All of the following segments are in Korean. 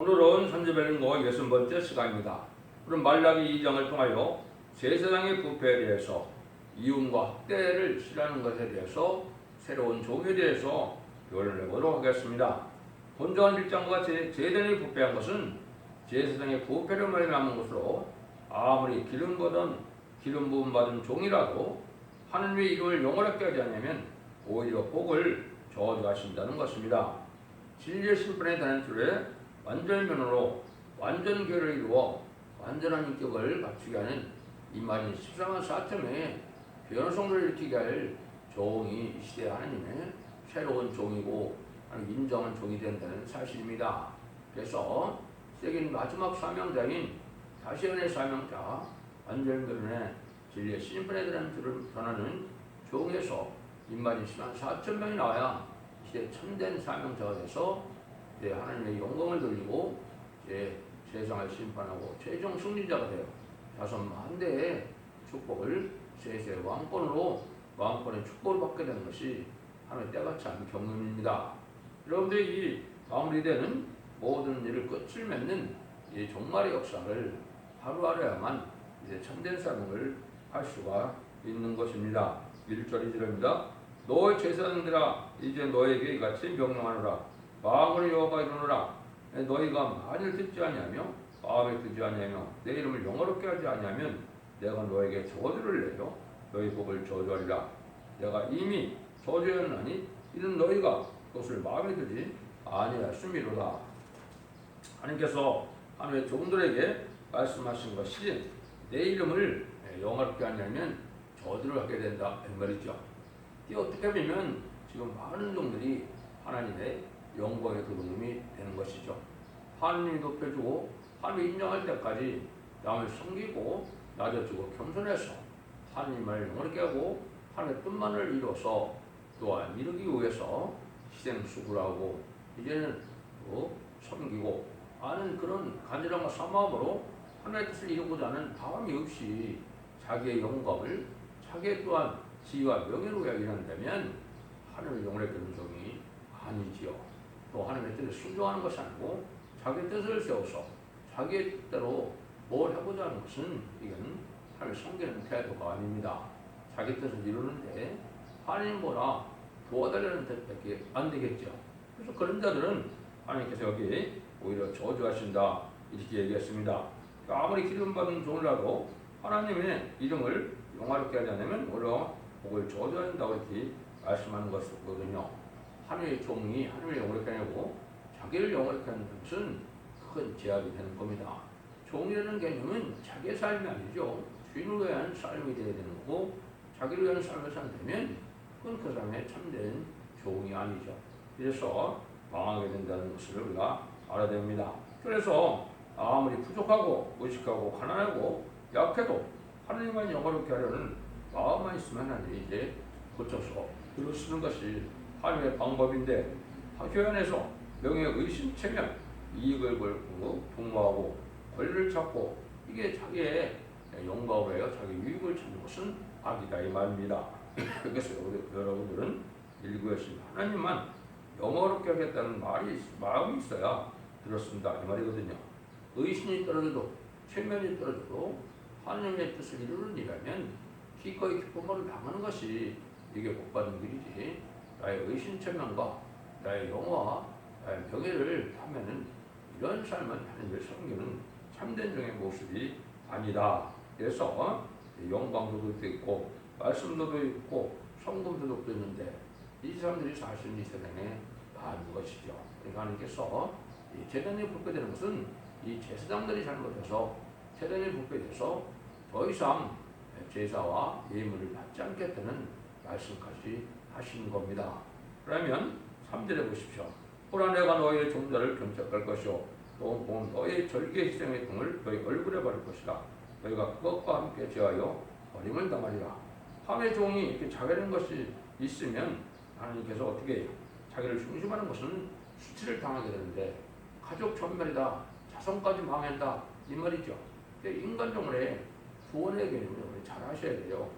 오늘은 선지별링고 60번째 시간입니다. 오늘 말라기 2장을 통하여 제사장의 부패에 대해서 이윤과 학대를 싫어하는 것에 대해서 새로운 종에 대해서 교훈을 내보도록 하겠습니다. 본전 1장과 같이 제사장이 부패한 것은 제사장의 부패를 말미암은 것으로 아무리 기름 부음 받은 종이라도 하느님의 이름을 영원하게 하지 않으면 오히려 복을 저주하신다는 것입니다. 진리의 심판에 대한 줄에 완전한 면으로 완전 교회를 이루어 완전한 인격을 갖추게 하는 이만희 14만 4천명의 변호성을 일으키게 할 종이 이 시대 하나님의 새로운 종이고 인정한 종이 된다는 사실입니다. 그래서 세계는 마지막 사명자인 다시언의 사명자 완전 교회의 진리의 심판에 대한 줄을 전하는 종에서 이만희 14만 4천명이 나와야 이제 참된 사명자가 돼서 하나님의 영광을 돌리고 세상을 심판하고 최종 승리자가 되어 자손 만대의 축복을 세세 왕권의 축복을 받게 되는 것이 하나님의 때가 참 경륜입니다. 여러분들이 이 마무리되는 모든 일을 끝을 맺는 이 종말의 역사를 하루하루야만 이제 참된 사명을 할 수가 있는 것입니다. 1절 2절입니다. 너의 제사장들아 이제 너에게 이같이 명령하노라. 마음으로 여호와 이르노라. 너희가 만일 듣지 아니하며 마음에 듣지 아니하며 내 이름을 영어롭게 하지 아니하면 내가 너에게 저주를 내려 너희 복을 저주하리라. 내가 이미 저주하였나니 이는 너희가 그것을 마음에 들지 아니하였음이로다. 하나님께서 하나님의 종들에게 말씀하신 것이 내 이름을 영어롭게 하냐면 저주를 하게 된다 이 말이죠. 이 어떻게 보면 지금 많은 종들이 하나님의 영광의 도둑님이 되는 것이죠. 하나님이 높여주고 하나님이 인정할 때까지 남을 섬기고 낮아주고 겸손해서 하나님을 영원하게 하고 하나님의 뜻만을 이뤄서 또한 이루기 위해서 희생수고하고 이제는 섬기고 하는 그런 간절함과 사모함으로 하나님의 뜻을 이루고자 하는 다함이 없이 자기의 영광을 자기의 또한 지위와 명예를 위하여 일한다면 하나님을 영원하게 하는 종이 아니지요. 또 하나님의 뜻을 순종하는 것이 아니고 자기 뜻을 세워서 자기의 뜻대로 뭘 해보자 하는 것은 이건 하나님을 섬기는 태도가 아닙니다. 자기 뜻을 이루는데 하나님보다 도와달라는 뜻밖에 안 되겠죠. 그래서 그런 자들은 하나님께서 여기 오히려 저주하신다 이렇게 얘기했습니다. 아무리 기름 받은 종이라도 하나님의 이름을 영화롭게 하지 않으면 오히려 복을 저주한다고 이렇게 말씀하는 것이거든요. 하나님의 종이 하나님을 영원하게 하고 자기를 영원하게 하는 것은 큰 제약이 되는 겁니다. 종이라는 개념은 자기의 삶이 아니죠. 주인을 위한 삶이 되어야 되는 거고 자기를 위한 삶을 산다면 그건 그 사람의 참된 종이 아니죠. 그래서 망하게 된다는 것을 우리가 알아야 됩니다. 그래서 아무리 부족하고 무식하고 가난하고 약해도 하나님만 영원하게 하려는 마음만 있으면 하나님이 이제 고쳐서 글을 쓰는 것이 하나님의 방법인데 교회 안에서 명예 의심체면 이익을 벌고 분모하고 권리를 찾고 이게 자기의 영광을 해요. 자기 유익을 찾는 것은 악이다 이 말입니다. 그래서 여러분들은 일구였습니다. 하나님만 영원롭게 하겠다는 마음이 있어야 들었습니다 이 말이거든요. 의심이 떨어져도 체면이 떨어져도 하나님의 뜻을 이루는 일이라면 기꺼이 기쁨으로 당하는 것이 이게 복받는 길이지. 나의 의심체면과 나의 영화와 나의 명예를 하면은 이런 삶은 하나님을 섬기는 참된 종의 모습이 아니다. 그래서 영광도도 있고 말씀도도 있고 성금도도 있는데 이 사람들이 사실은 이 세상에 많은 것이죠. 그러니까 하나님께서 이 제단이 부패되는 것은 이 제사장들이 잘못해서 제단이 부패돼서 더 이상 제사와 예물을 받지 않겠다는 말씀까지 하시는 겁니다. 그러면 3절에 보십시오. 보라 내가 너희의 종자를 경작할 것이요 또 너희의 절개 희생의 등을 너희 얼굴에 바를 것이라. 너희가 그것과 함께 제하여 버림을 당하리라. 함의 종이 이렇게 자기는 것이 있으면 하나님께서 어떻게 해요? 자기를 중심하는 것은 수치를 당하게 되는데 가족 전멸이다, 자손까지 망한다 이 말이죠. 인간종의 구원의 개념을 잘 아셔야 돼요.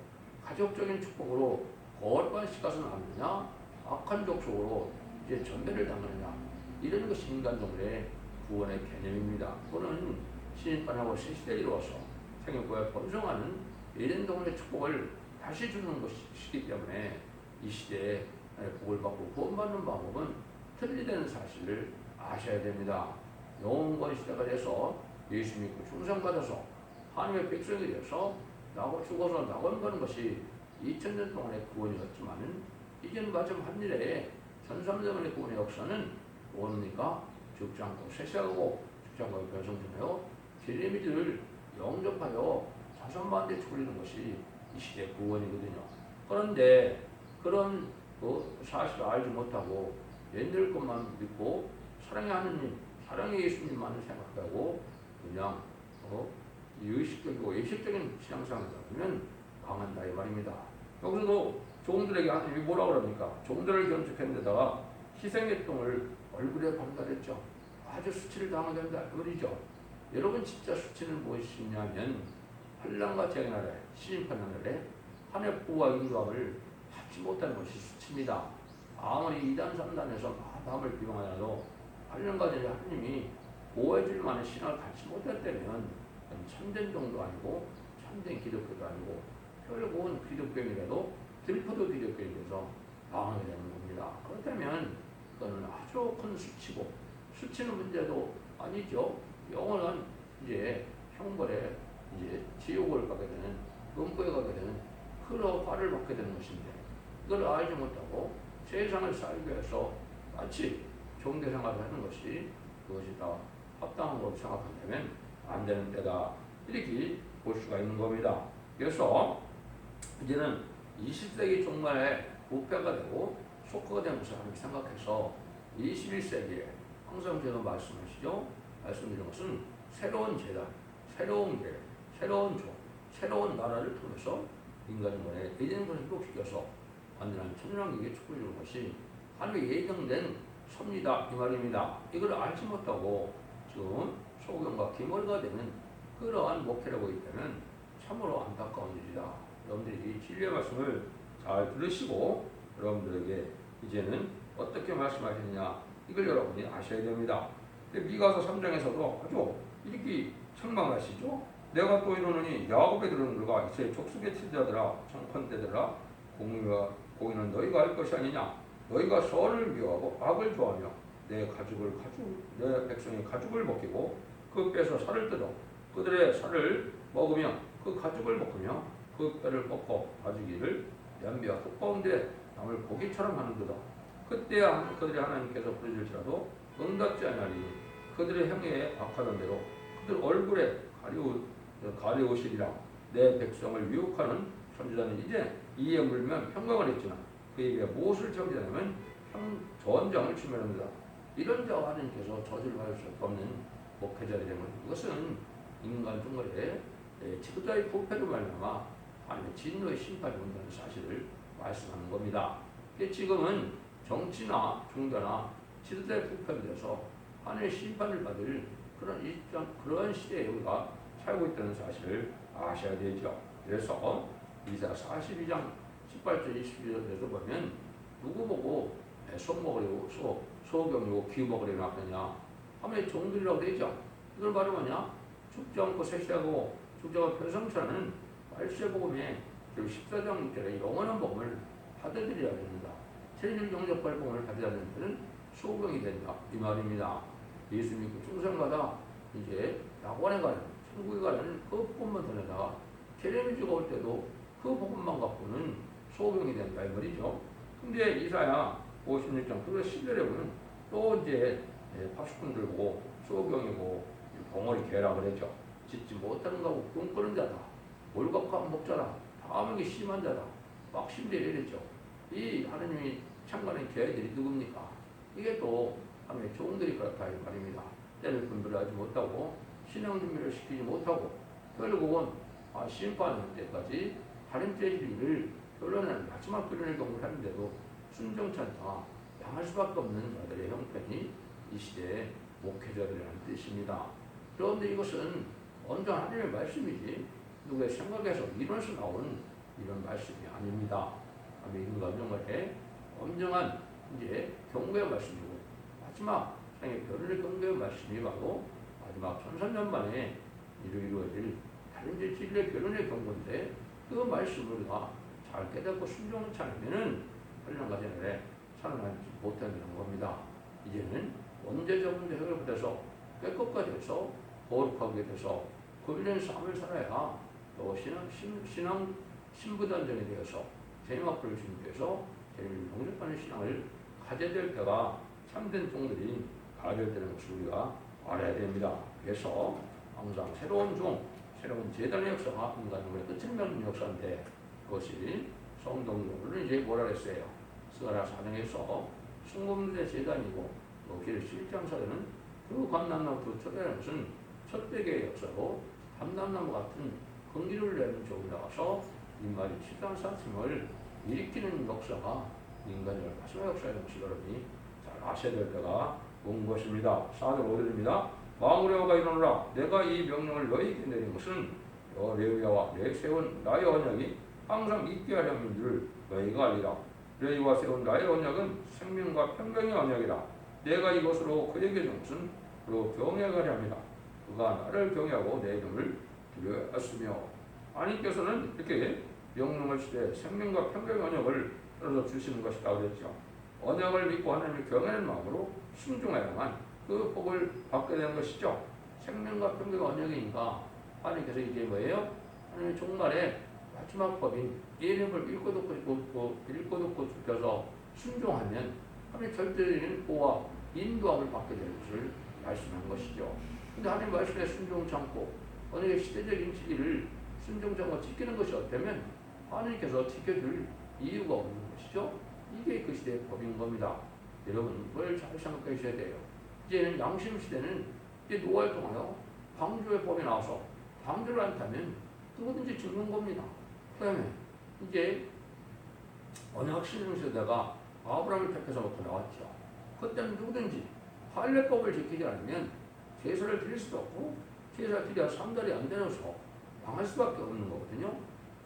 가족적인 축복으로 거룩한 가서는 안 되냐? 악한 족속으로 이제 전멸을 당하느냐? 이런 것이 인간종의 구원의 개념입니다. 그거는 신입반하고 새 시대에 이루어서 생육구에 번성하는 에덴 동안의 축복을 다시 주는 것이기 때문에 이 시대에 복을 받고 구원받는 방법은 틀리다는 사실을 아셔야 됩니다. 영원권 시대가 돼서 예수 믿고 충성받아서 하나님의 백성이 되어서 나고 죽어서 낙원가는 것이 2000년 동안의 구원이었지만은 이제는 마지막 한 일에 전삼대만의 구원의 역사는 뭡니까? 죽지 않고 쇠퇴하고 죽지 않고 변성되며 제레미들을 영접하여 자선받는 데 죽이는 것이 이 시대의 구원이거든요. 그런데 그런 사실을 알지 못하고 옛날 것만 믿고 사랑의 하느님, 사랑의 예수님만을 생각하고 그냥 의식적이고 예식적인 신앙생활을 하면 강한다 이 말입니다. 여기서도 종들에게 하나님이 뭐라 그럽니까? 종들을 견축했는데다가 희생의똥을 얼굴에 발달했죠. 아주 수치를 당하게 한다 그 말이죠. 여러분 진짜 수치는 무엇이냐면 환난과 재난에 심판하는 날에 하늘의 보호와 인도함을 받지 못하는 것이 수치입니다. 아무리 2단 3단에서 마음을 비방하여도 환난과 재난에 하나님이 보호해줄 만한 신앙을 갖지 못했다면 참된 종도 아니고 참된 기독교도 아니고 결국은 기독교인이라도 들포도 기독교인이 돼서 망하게 되는 겁니다. 그렇다면 그거는 아주 큰 수치고 수치는 문제도 아니죠. 영원한 이제 형벌에 이제 지옥을 가게 되는 음부에 가게 되는 그런 화를 받게 되는 것인데 그걸 알지 못하고 세상을 살기 위해서 마치 종교 생활을 하는 것이 그것이 다 합당한 것으로 생각한다면 안 되는 때다 이렇게 볼 수가 있는 겁니다. 그래서 이제는 20세기 종말에 부패가 되고 쇼크가 되는 것을 하나님 생각해서 21세기에 항상 제가 말씀드린 것은 새로운 재단, 새로운 계, 새로운 종, 새로운 나라를 통해서 인간의 예정을 회복시켜서 완전한 천년왕국의 축복을 주는 것이 하나님의 예정된 섭니다 이 말입니다. 이걸 알지 못하고 지금 소경과 기머리가 되는 그러한 목회라고 있다면 참으로 안타까운 일이다. 여러분들이 이 진리의 말씀을 잘 들으시고 여러분들에게 이제는 어떻게 말씀하시느냐 이걸 여러분이 아셔야 됩니다. 미가서 3장에서도 아주 이렇게 책망하시죠. 내가 또 이러느니 야곱의 들은들과 이스라엘 족속의 지자들아 청컨대들아 공의는 너희가 할 것이 아니냐. 너희가 선을 미워하고 악을 좋아하며 내 백성의 가죽을 먹이고 그 뼈에서 살을 뜯어 그들의 살을 먹으며 그 가죽을 먹으며 그 뼈를 먹고 가죽이를 연비와 흙 가운데 남을 고기처럼 하는도다. 그때 그들의 하나님께서 부르실지라도 응답지 아니하리니 그들의 행위에 악하던 대로 그들 얼굴에 가리우시리라. 내 백성을 유혹하는 선지자는 이제 이에 물면 평강을 했지만 그에게 무엇을 저지하냐면 전장을 추멸합니다. 이런 자와 하나님께서 저주를 받을 수 없는 목회자들이 되는 이것은 인간 중간에 지도자의 부패로 말미암아 하나님의 진노의 심판이 온다는 사실을 말씀하는 겁니다. 지금은 정치나 종교나 지도자의 부패로 돼서 하나님의 심판을 받을 그런 시대에 우리가 살고 있다는 사실을 아셔야 되죠. 그래서 이사 42장 18절 22절에서 보면 누구 보고 속 먹으려고 소경이고 기 먹으려고 하느냐 하나님의 종들이라고 되죠. 이걸 말이 뭐냐? 죽지 않고 쇠퇴하고 죽지 않고 변성치라는 말씀의 복음에 14장 6절에 영원한 복음을 받아들여야 됩니다. 천일 영접할 복음을 받아들이는 데는 소경이 된다 이 말입니다. 예수 믿고 충성받아 이제 낙원에 가는 천국에 가는 그 복음만 전해다가 제레미지가 올 때도 그 복음만 갖고는 소경이 된다 이 말이죠. 근데 이사야 56장 그리고 10절에 보면 또 이제 파수꾼 들고 소경이고 벙어리 개라고 그랬죠. 짓지 못하는 거고 꿈꾸는 자다. 몰각한 목자다. 다음에 심한 자다. 막 심대를 이랬죠. 이 하나님이 창간의 개들이 누굽니까? 이게 또 하나님의 종들이 그렇다 이 말입니다. 때를 분별하지 못하고 신앙 준비를 시키지 못하고 결국은 심판할 때까지 다른 때리를 결론은 마지막 결론을 경고하는데도 순정치 않다. 당할 수밖에 없는 자들의 형편이 이 시대의 목회자들이라는 뜻입니다. 그런데 이것은 언제 하나님의 말씀이지 누구의 생각에서 이론에서 나온 이런 말씀이 아닙니다. 인간 정말에 엄정한 이제 경고의 말씀이고 마지막 땅의 변론의 경고의 말씀이 바로 마지막 천삼년 만에 이루어질 다른 진리의 변론의 경고인데 그 말씀을 우리가 잘 깨닫고 순종하지 않으면은 8년과 전에 살아남지 못한다는 겁니다. 이제는 원죄적 문제 해결을 돼서 깨끗가 돼서 거룩하게 돼서 거룩한 삶을 살아야 또 신앙 신부단전에 대해서 대마불을 준비해서 재미를 영접하는 신앙을 가져야 될 때가 참된 종들이 가져야 되는 것을 우리가 알아야 됩니다. 그래서 항상 새로운 종, 새로운 재단의 역사가 인간의 끝을 맺는 역사인데 그것이 성동종을 이제 뭐라 그랬어요? 스가랴 4장에서 순금대 재단이고 길 실장사되는 그 감람나무 초대하는 것은 첫대계의 역사로 감람나무 같은 건기를 내는 쪽으로 나가서 인간이 치단사팀을 일으키는 역사가 인간의 마지막 역사라는 것을 여러분이 잘 아셔야 될 때가 온 것입니다. 4절 5절입니다. 마음으로가 일어나라. 내가 이 명령을 너희에게 내린 것은 레위와 내 세운 나의 언약이 항상 있게 하려는 줄 너희가 알리라. 레위와 세운 나의 언약은 생명과 평강의 언약이라. 내가 이것으로 그에게 준 것은 그로 경외하려 합니다. 그가 나를 경외하고 내 이름을 두려워하시며 하나님께서는 이렇게 명령을 시대 생명과 평강의 언약을 들어서 주시는 것이다 그랬죠. 언약을 믿고 하나님을 경외하는 마음으로 순종해야만 그 복을 받게 되는 것이죠. 생명과 평강의 언약이니까 하나님께서 이제 뭐예요? 하나님의 종말에 마지막 법인 예언을 읽고 듣고 죽여서 순종하면 하나님의 절대적인 보호와 인도함을 받게 되는 것을 말씀한 것이죠. 근데 하나님 말씀에 순종치 않고 언약의 시대적인 진리를 순종치 않고 지키는 것이 어때면 하나님께서 지켜줄 이유가 없는 것이죠. 이게 그 시대의 법인 겁니다. 여러분 그걸 잘 생각해 주셔야 돼요. 이제는 양심 시대는 이제 노아를 통하여 방주의 법이 나와서 방주를 않다면 누구든지 죽는 겁니다. 그 다음에 이제 언약 신령 시대가 아브라함을 택해서부터 나왔죠. 그때는 누구든지 할례법을 지키지 않으면 제사를 드릴 수도 없고 제사 드려야 3달이 안 되어서 망할 수밖에 없는 거거든요.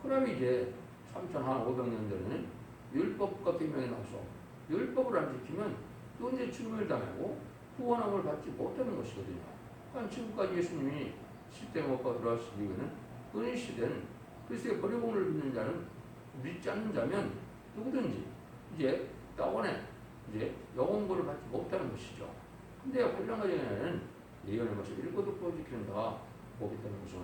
그럼 이제 3,500년 전에는 율법과 계명이 나와서 율법을 안 지키면 누구든지 죽음을 당하고 구원함을 받지 못하는 것이거든요. 그러니까 지금까지 예수님이 십자가에 못 박혀 들어왔을 이유는 은혜 시대는 그리스도의 버리공을 믿는 자는 믿지 않는 자면 누구든지 이제 따원에 이제 영원구를 받지 못하는 것이죠. 근데 환란가정에는 예언의 말씀을 읽고 듣고 지키는 자가 복이 되는 것은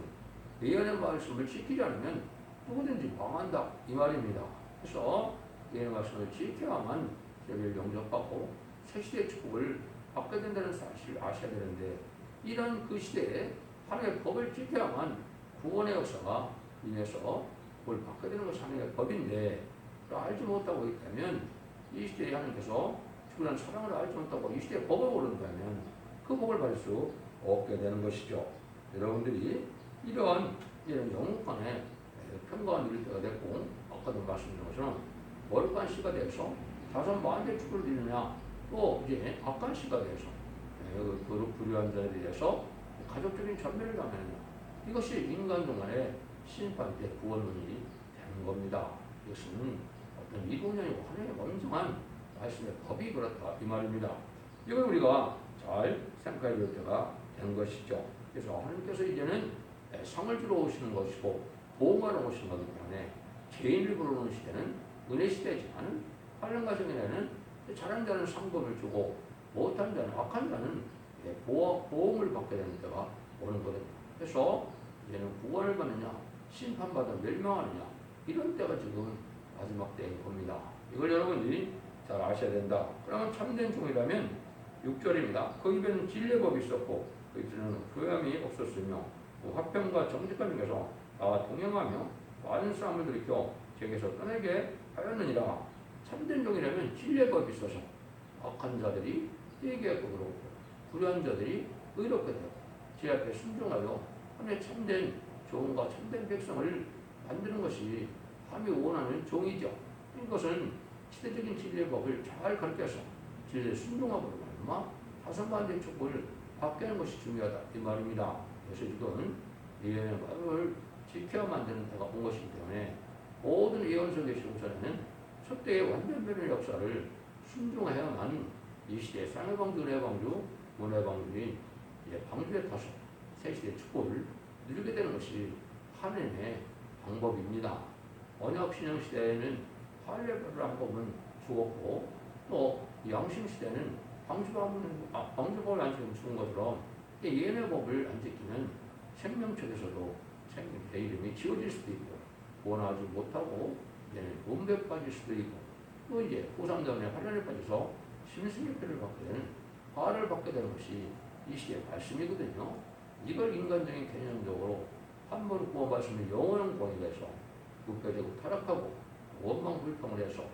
예언의 말씀을 지키지 않으면 누구든지 망한다 이 말입니다. 그래서 예언의 말씀을 지켜야만 죄를 용접받고 새 시대의 축복을 받게 된다는 사실을 아셔야 되는데 이런 그 시대에 하나님의 법을 지켜야만 구원의 역사가 인해서 그걸 받게 되는 것이 하나님의 법인데 알지 못하고 있다면 이 시대에 하나님께서 주라는 사랑을 알지 못하고 이 시대의 법을 모른다면 그 복을 받을 수 없게 되는 것이죠. 여러분들이 이런 영국간의 평가가 누릴 때가 됐고 아까도 말씀드린 것처럼 월간 시가 돼서 5만대 축구를 드리느냐 또 이제 악한 시가 돼서 그 불의한 자에 대해서 가족적인 전멸을 당하느냐 이것이 인간 동안의 심판 때 구원론이 되는 겁니다. 이것은 어떤 이론이 아니고 하나님의 완성한 말씀의 법이 그렇다 이 말입니다. 이걸 우리가 잘 생각해 볼 때가 된 것이죠. 그래서 하나님께서 이제는 상을 주러 오시는 것이고 보응하러 오시는 거기 때문에 죄인을 부르는 시대는 은혜 시대지만 환란 가정에는 잘한 자는 상급을 주고 못한 자는 악한 자는 보응을 받게 되는 때가 오는 거거든요. 그래서 이제는 구원을 받느냐 심판받아 멸망하느냐 이런 때가 지금 마지막 때인 겁니다. 이걸 여러분들이 잘 아셔야 된다. 그러면 참된 종이라면 6절입니다. 그 입에는 진리의 법이 있었고 그 입에는 교양이 없었으며 화평과 정직한 중에서 나와 동행하며 많은 사람을 들이켜 제게서 떠나게 하였느니라. 참된 종이라면 진리의 법이 있어서 악한 자들이 회개하고 그러고 불의한 자들이 의롭게 되고 제 앞에 순종하여 하나님의 참된 종과 참된 백성을 만드는 것이 하나님이 원하는 종이죠. 이것은 시대적인 진리의 법을 잘 가르쳐서 진리에 순종하고 말마 다선반대 축복을 받게 하는 것이 중요하다 이 말입니다. 그래서 지금 예언의 말을 지켜야 만드는 때가 온 것이기 때문에 모든 예언 속의 시공사는 첫대의 완전변의 역사를 순종해야만 이 시대의 쌍의 방주, 은혜의 방주, 구원의 방법이 방주에 타서 새 시대의 축복을 누리게 되는 것이 하나님의 방법입니다. 언약 신앙 시대에는 할례를 한 법은 죽었고 또 양심 시대는 방주법을 안 지키면 죽은 것처럼 예뇌법을 안 지키면 생명책에서도 내 이름이 지워질 수도 있고 원하지 못하고 문배 빠질 수도 있고 또 후상자원의 환란에 빠져서 심승의표를 받게 되는 화를 받게 되는 것이 이 시대의 말씀이거든요. 이걸 인간적인 개념적으로 한 번 구원받으면 영원한 구원이 돼서 부패되고 타락하고 원망 불평을 해서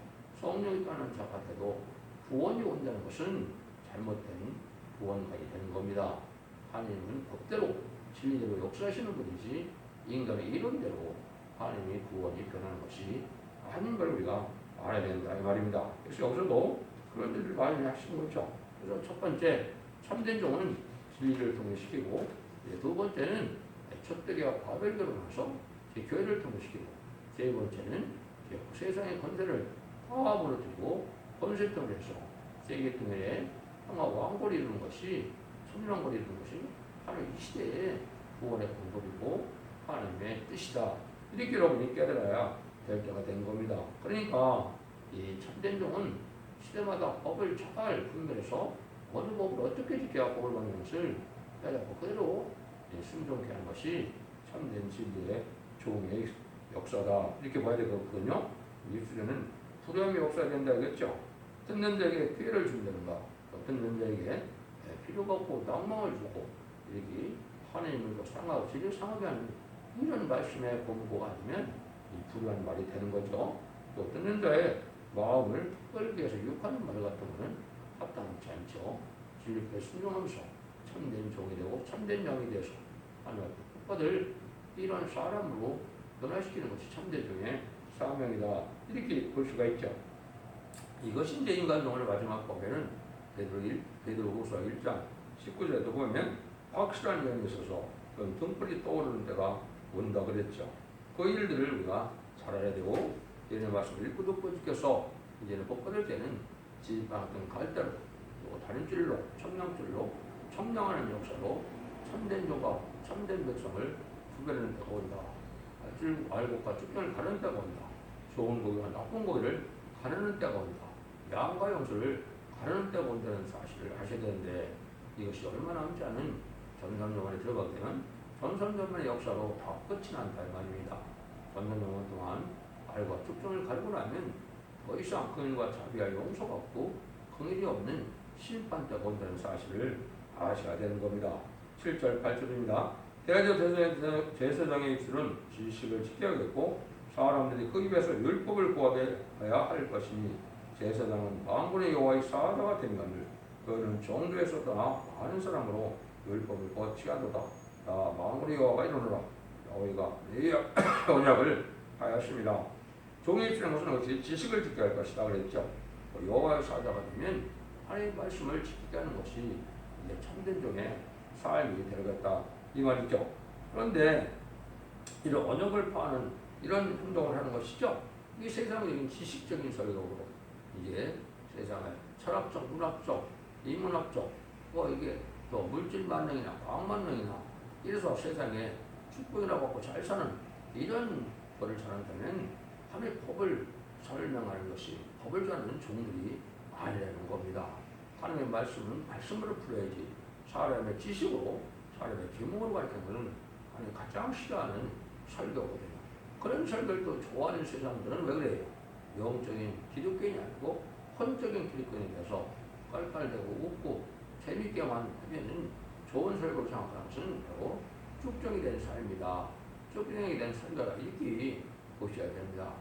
성령이 떠나는 자가 돼도 구원이 온다는 것은 잘못된 구원까지 되는 겁니다. 하나님은 법대로 진리대로 역사하시는 분이지 인간의 이론대로 하나님의 구원이 변하는 것이 아닌 걸 우리가 알아야 된다 이 말입니다. 그래서 여기서도 그런 일을 많이 하시는 거죠. 그래서 첫 번째 참된 종은 진리를 통일시키고 두 번째는 촛대기와 바벨교로 나서 교회를 통일시키고 세 번째는 세상의 권세를 다 무너뜨리고 권세통을 해서 세계통일의 평화와 왕국을 이루는 것이 천년왕국을 이루는 것이 하나님 이 시대의 구원의 방법이고 하나님의 뜻이다. 이렇게 여러분이 깨달아야 될 때가 된 겁니다. 그러니까 이 참된 종은 시대마다 법을 잘 분별해서 어느 법을 어떻게 지켜야 복을 받는 것을 깨닫고 그대로 순종케 하는 것이 참된 진리의 종의 역사다. 이렇게 봐야 되거든요. 이 수련은 불의함의 역사가 된다 이랬죠. 듣는 자에게 피해를 준다든가 듣는 자에게 필요가 없고 낭망을 주고 이렇게 하나님을 상하고 진리를 상하게 하는 이런 말씀의 공부가 아니면 이 불의한 말이 되는 거죠. 또 듣는 자의 마음을 끌기 위해서 유혹하는 말 같은 거는 합당치 않죠. 진리께 순종하면서 참된 종이 되고 참된 양이 되어서 하나님의 복받을 이런 사람으로 변화시키는 것이 참된 종의 사명이다. 이렇게 볼 수가 있죠. 이것이 이제 인간종의 마지막 법에는 베드로후서 1장 19절에도 보면 확실한 점이 있어서 등불이 떠오르는 때가 온다 그랬죠. 그 일들을 우리가 잘 알아야 되고 얘네 말씀을 읽고 듣고 지켜서 이제는 복 받을 때는 집 같은 갈대로 또 다른 줄로 청량줄로 청량하는 역사로 참된 종과 참된 백성을 구별하는 때가 온다. 알곡과 쭉정을 가르는 때가 온다. 좋은 고기와 나쁜 고기를 가르는 때가 온다. 양과 염소를 가르는 때가 온다는 사실을 아셔야 되는데 이것이 얼마 남지 않은 전산정원에 들어가게 되면 전산정원의 역사로 다 끝이 난다 이 말입니다. 전산정원 동안 알과 쭉정을 가르고 나면 더 이상 긍휼과 자비와 용서가 없고 긍휼이 없는 심판 때가 온다는 사실을 아셔야 되는 겁니다. 7절 8절입니다. 대저 제사장의 입술은 지식을 지켜야겠고 사람들이 그 입에서 율법을 구하여야 할 것이니 제사장은 만군의 여호와의 사자가 되면 그는 정도에서 떠나 많은 사람으로 율법을 거치하도다. 나 만군의 여호와가 이르노라. 여호와가 내 언약을 하였습니다. 종의 입술의 것은 어찌 지식을 지켜야 할 것이다 그랬죠. 여호와의 사자가 되면 하나님의 말씀을 지키게 하는 것이 참된 종의 삶이 되겠다 이 말이죠. 그런데 이런 언역을 파는 이런 행동을 하는 것이죠. 이 세상적인 지식적인 설교로 이게 세상의 철학적, 문학적, 인문학적, 이게 또 물질 만능이나 과학 만능이나 이래서 세상에 축복이라고 하고 잘 사는 이런 거를 잘한다면 하나님의 법을 설명하는 것이 법을 전하는 종들이 아니라는 겁니다. 하나님의 말씀은 말씀으로 풀어야지 사람의 지식으로 사람의 기목으로 가르치는 것은 하나님이 가장 싫어하는 설교거든요. 그런 설교를 또 좋아하는 세상들은 왜 그래요? 영적인 기독교인이 아니고 혼적인 기독교인이 돼서 깔깔대고 웃고 재밌게만 하면은 좋은 설교를 생각하는 것은 바로 쭉정이 된 삶이다. 쭉정이 된 설교가 이렇게 보셔야 됩니다.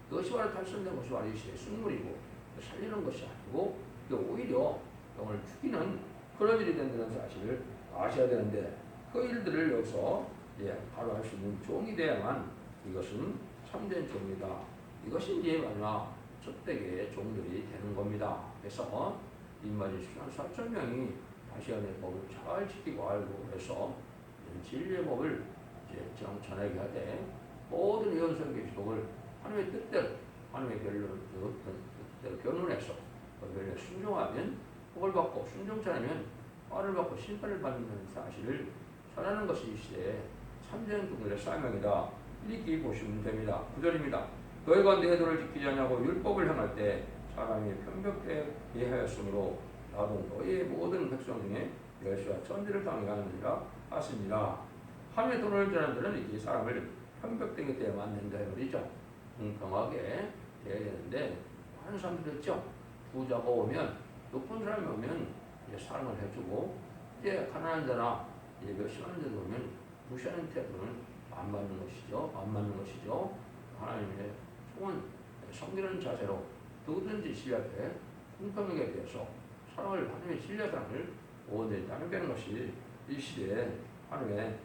그것이 바로 달성된 것이 바로 이 시대의 승물이고 살리는 것이 아니고 오히려 영을 죽이는 그런 일이 된다는 사실을 아셔야 되는데 그 일들을 여기서 바로 할 수 있는 종이 돼야만 이것은 참된 종이다. 이것이 이제 마지막 촛대기의 종들이 되는 겁니다. 그래서 인마진 14,000명이 다시 하나님의 법을 잘 지키고 알고 해서 진리의 법을 이제 전하게 하되 모든 예언설교 기록을 하나님의 뜻대로 하나님의 뜻대로 변론해서 그 변론에 순종하면 복을 받고 순종치 않으면 화를 받고 심판을 받는 사실을 전하는 것이 이 시대의 참된 국민의 사명이다. 이렇게 보시면 됩니다. 9절입니다. 너희가 내 도를 지키지 아니하고 율법을 행할 때 사람이 편벽되게 하였으므로 나도 너희의 모든 백성 중에 멸시와 천지를 당하게 하느니라 하십니다. 하나님의 도를 전하는 자는 이 사람을 편벽되게 대해 만든다 말이죠. 공평하게 돼야 되는데 많은 사람들이 있죠. 부자가 오면 높은 사람이 오면 사랑을 해주고 이제 가난한 자나 열심하는 자들 오면 무시하는 태도는 안 맞는 것이죠. 안 맞는 것이죠. 하나님의 좋은 섬기는 자세로 누구든지 신뢰 앞에 공평하게 대해서 사랑을 하나님의 진리의 사랑을 온전히 나누는 것이 이 시대의 하나님의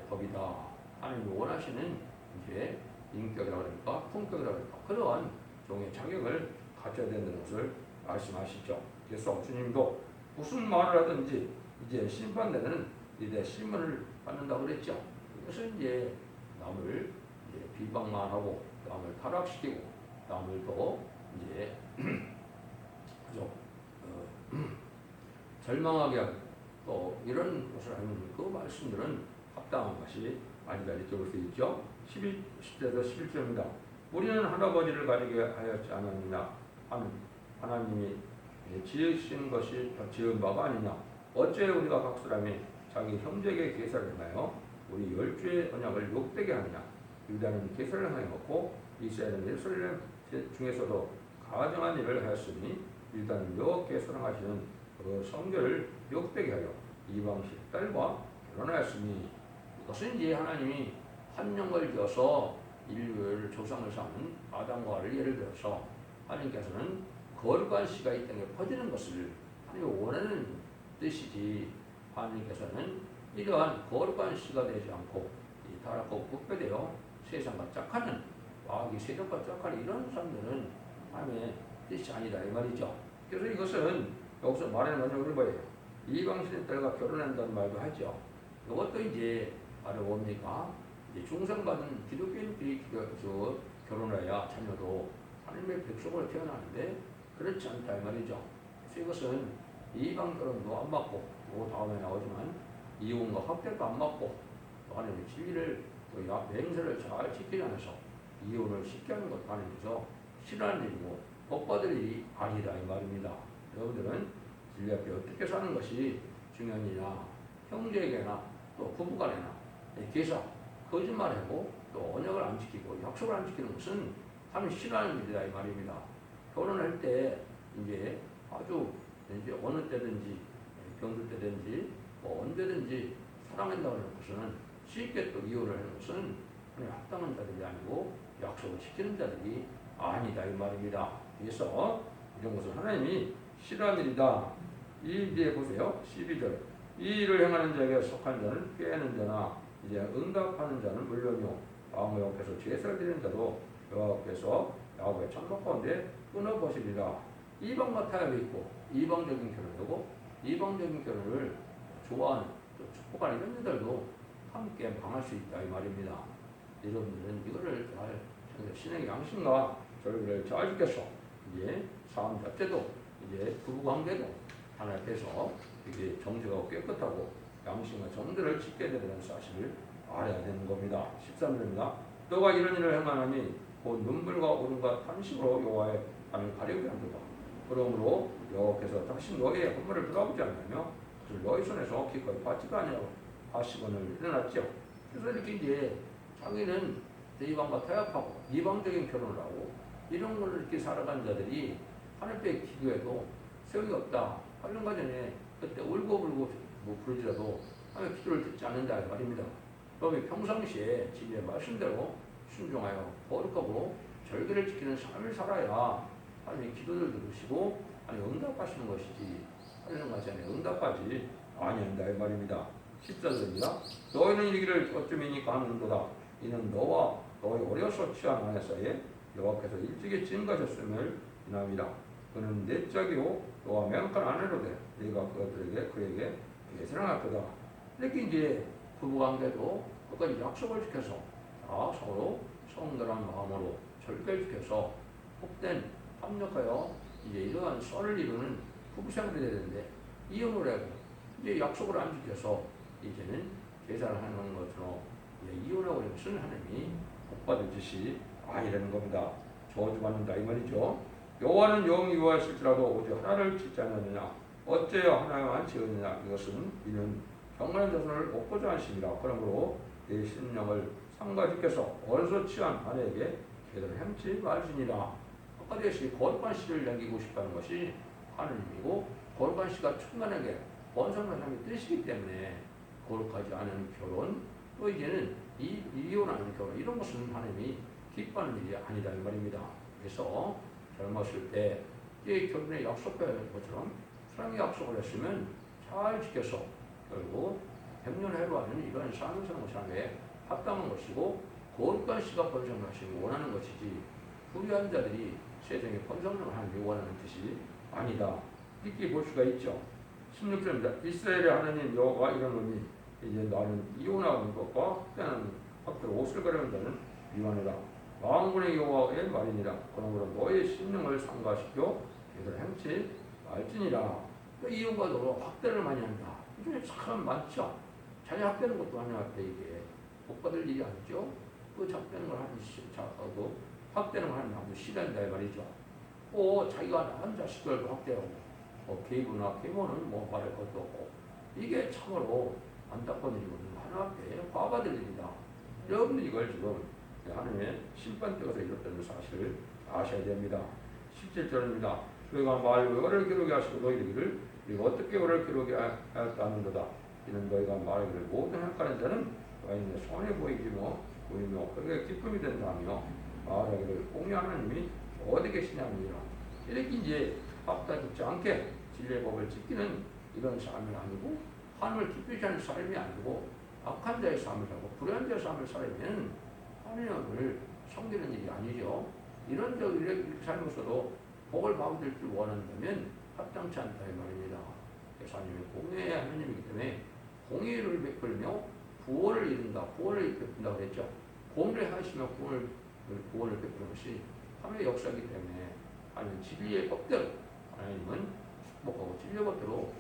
법이다. 하나님이 원하시는 이제 인격이라고 할까 품격이라고 할까 그러한 종의 자격을 가져야 된다는 것을 말씀하시죠. 그래서 주님도 무슨 말을 하든지 이제 심판되는 이제 심문을 받는다고 그랬죠. 이것은 이제 남을 이제 비방만 하고 남을 타락시키고 남을 또 이제 그죠 절망하게 하고 또 이런 것을 하는 그 말씀들은 합당한 것이 아니다 이렇게 볼 수 있죠. 10절에서 11절입니다. 우리는 할아버지를 가지게 하였지 않았느냐 하나님이 지으신 것이 지은 바가 아니냐 어째 우리가 각 사람이 자기 형제에게 계사를 행하여 우리 열주의 언약을 욕되게 하느냐 유다는 계사를 행하였고 이스라엘은 예루살렘 중에서도 가정한 일을 하였으니 유다는 여호와께 사랑하시는 그 성결을 욕되게 하여 이방식 딸과 결혼하였으니 이것은 이제 하나님이 한 영을 지어서 인류를 조상을 삼은 아담과 하와를 예를 들어서 하나님께서는 거룩한 씨가 이 땅에 퍼지는 것을 하나님이 원하는 뜻이지 하나님께서는 이러한 거룩한 씨가 되지 않고 이 타락하고 부패되어 세상과 짝하는 마귀 세력과 짝하는 이런 사람들은 하나님의 뜻이 아니다 이 말이죠. 그래서 이것은 여기서 말하는 건 뭐예요? 이방신의 딸과 결혼한다는 말도 하죠. 이것도 이제 바로 뭡니까? 이제 중생받은 기독교인들이 결혼해야 자녀도 하나님의 백성으로 태어나는데 그렇지 않다 이 말이죠. 그래서 이것은 이방 결혼도 안 맞고 그 다음에 나오지만 이혼과 학대도 안 맞고 또 하나님의 진리를 또 맹세를 잘 지키지 않아서 이혼을 쉽게 하는 것도 하나님께서 싫어하는 일이고 복받을 일이 아니다 이 말입니다. 여러분들은 진리 앞에 어떻게 사는 것이 중요한 일이냐 형제에게나 또 부부간에나 계속 거짓말하고 또 언약을 안 지키고 약속을 안 지키는 것은 하나님 싫어하는 일이다 이 말입니다. 결혼할 때 이제 아주 이제 어느 때든지 병들 때든지 뭐 언제든지 사랑한다고 하는 것은 쉽게 또 이혼을 하는 것은 그냥 합당한 자들이 아니고 약속을 지키는 자들이 아니다 이 말입니다. 그래서 이런 것은 하나님이 싫어하는 일이다. 이 뒤에 보세요. 12절 이 일을 행하는 자에게 속한 자는 꾀하는 자나 이제 응답하는 자는 물론이요 마음의 여호와께서 제사를 드리는 자도 여호와께서 야곱의 천막 가운데 끊어보시리라. 이방과 타협이 있고 이방적인 결혼이고 이방적인 결혼을 좋아하는 또 축복하는 이런 자들도 함께 방할 수 있다 이 말입니다. 여러분들은 이거를 잘 신앙의 양심과 절기를 잘 지켜서 이제 삶 자체도 이제 부부관계도 하나님 앞에서 이게 정직하고 깨끗하고 양심과 정들을 지켜야 되는 사실을 알아야 되는 겁니다. 13절입니다. 너가 이런 일을 행하나니 곧 눈물과 울음과 탄식으로 여호와의 하나님을 가려게 한도다. 그러므로 여호와께서 다시 너희의 헌물을 돌아보지 않으며 그를 너희 손에서 기꺼이 받지도 아니하고 하시고는 일어났죠. 그래서 이렇게 이제 자기는 이방과 타협하고 이방적인 결혼을 하고 이런 걸 이렇게 살아가는 자들이 하나님께 기도해도 소용이 없다. 8년간 전에 그때 울고불고 뭐 부르지라도 하나님 기도를 듣지 않는다 말입니다. 그러면 평상시에 진리의 말씀대로 순종하여 거룩하고 절개를 지키는 삶을 살아야 하나님의 기도를 들으시고 하나님 응답하시는 것이지 하나님 같이 응답하지 아니한다 이 말입니다. 14절입니다. 너희는 이르기를 어쩌미니까 하는도다. 이는 너와 너희 어려서 취한 안에서의 여호와께서 일찍이 증거하셨음을 인함이라. 그는 내 짝이요 너와 명확한 아내로 돼 네가 그에게 사랑할 거다. 이렇게 이제 부부관계도 끝까지 약속을 지켜서 서로 성결한 마음으로 절개를 지켜서 복된 합력하여 이제 이러한 썰을 이루는 부부 생활이 되야 되는데 이혼을 하고 이제 약속을 안 지켜서 이제는 제사를 하는 것으로 이혼하고 있는 것은 하나님이 복받을 짓이 아니라는 겁니다. 저주받는다 이 말이죠. 여호와는 영이 여호와실지라도 오직 하나를 짓지 않느냐 어째요 하나만 지었느냐 이것은 이는 경건한 자손을 얻고자 하심이라. 그러므로 내 심령을 상가지께서 어디서 취한 아내에게 제대로 행치 말지니라. 아까 대시 거룩한 씨를 남기고 싶다는 것이 하느님이고 거룩한 씨가 충만하게 번성한 하나님의 뜻이기 때문에 거룩하지 않은 결혼 또 이제는 이혼하는 결혼 이런 것은 하나님이 기뻐하는 일이 아니다 이 말입니다. 그래서 젊었을 때 이 결혼에 약속한 것처럼 사랑의 약속을 했으면 잘 지켜서 결국 100년 해로하는 이러한 삶을 사는 것이 하나님의 합당한 것이고 거룩한 씨가 번성하시기 원하는 것이지 불의한 자들이 세상에 번성을 하는 원하는 뜻이 아니다. 이렇게 볼 수가 있죠. 16절입니다. 이스라엘의 하나님 여호와가 이러노니 이제 나는 이혼하는 것과 학대하는 학대로 옷을 가려는 자는 미워하노라. 만군의 여호와의 말이니라. 그러므로 너의 심령을 상가시켜 제대로 행치 말지니라. 이혼과 너로 학대를 많이 한다. 이게 참 많죠. 자녀 학대하는 것도 하나 학대 이게 복 받을 일이 아니죠. 그 학대하는 걸 하는 자도 학대하는 걸 하는 아주 싫어한다 이 말이죠. 또 자기가 낳은 자식들도 학대하고 계부나 계모는 뭐 말할 것도 없고 이게 참으로 안타까운 일이거든요. 하나님께 화받을 일이다. 여러분들 이걸 지금 하나님의 심판대에서 이뤘다는 사실을 아셔야 됩니다. 17절입니다. 너희가 말로 열을 기록게 하시고 너희를 어떻게 열을 기록게 하였다는도다. 이는 너희가 말하기를 모든 행하는 자는 너희는 손해 보이며 그게 기쁨이 된다며 말하기를 공의 하나님이 어디 계시냐니라. 이렇게 이제 박다 죽지 않게 진리의 법을 지키는 이런 삶이 아니고 하나님을 기쁘시 하는 삶이 아니고 악한 자의 삶을 하고 불의한 자의 삶을 살면 하나님을 섬기는 일이 아니죠. 이런 이렇게 살면서도 복을 받을 줄 원한다면 합당치 않다 이 말입니다. 그래서 하나님이 공의의 하나님이기 때문에 공의를 베풀며 구원을 이룬다. 구원을 베푼다 그랬죠. 구원을 하시며 구원을 베푸는 것이 하나님의 역사이기 때문에 하나님 진리의 법대로 하나님은 축복하고 진리의 법대로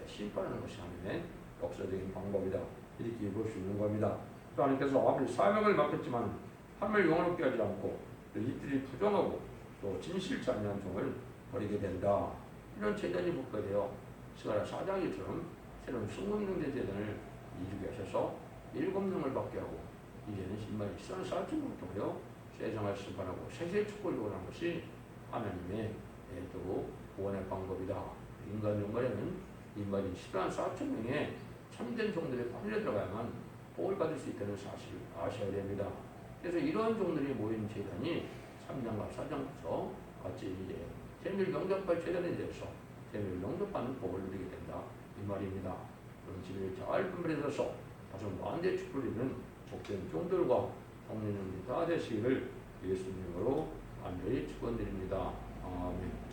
심판하는 것이 하나님의 역사적인 방법이다. 이렇게 볼 수 있는 겁니다. 또 하나님께서 아무리 사명을 맡겼지만 하나님을 영원롭게 하지 않고 이들이 부정하고 또 진실치 않는 종을 버리게 된다. 이런 재단이 복받되어 스가랴 4장일처럼 새로운 순금능된 재단을 이루게 하셔서 7능을 받게 하고 이제는 인간이 시간 4천을 통하여 세상을 심판하고 세세 축복을 요구하는 것이 하나님의 또 구원의 방법이다. 인간 영광에는 인간이 14,000명의 참된 종들의 판례에 들어가야만 복을 받을 수 있다는 사실을 아셔야 됩니다. 그래서 이러한 종들이 모인 재단이 3장과 4장부터 같이 이제 재미를 영접할 재단에 대해서 재미를 영접하는 복을 누리게 된다. 이 말입니다. 그런 진리를 잘 분별해서 가장 무한대 축복을 이루는 복된 종들과 성령님이 다 되시기를 예수님으로 간절히 축원드립니다. 아멘.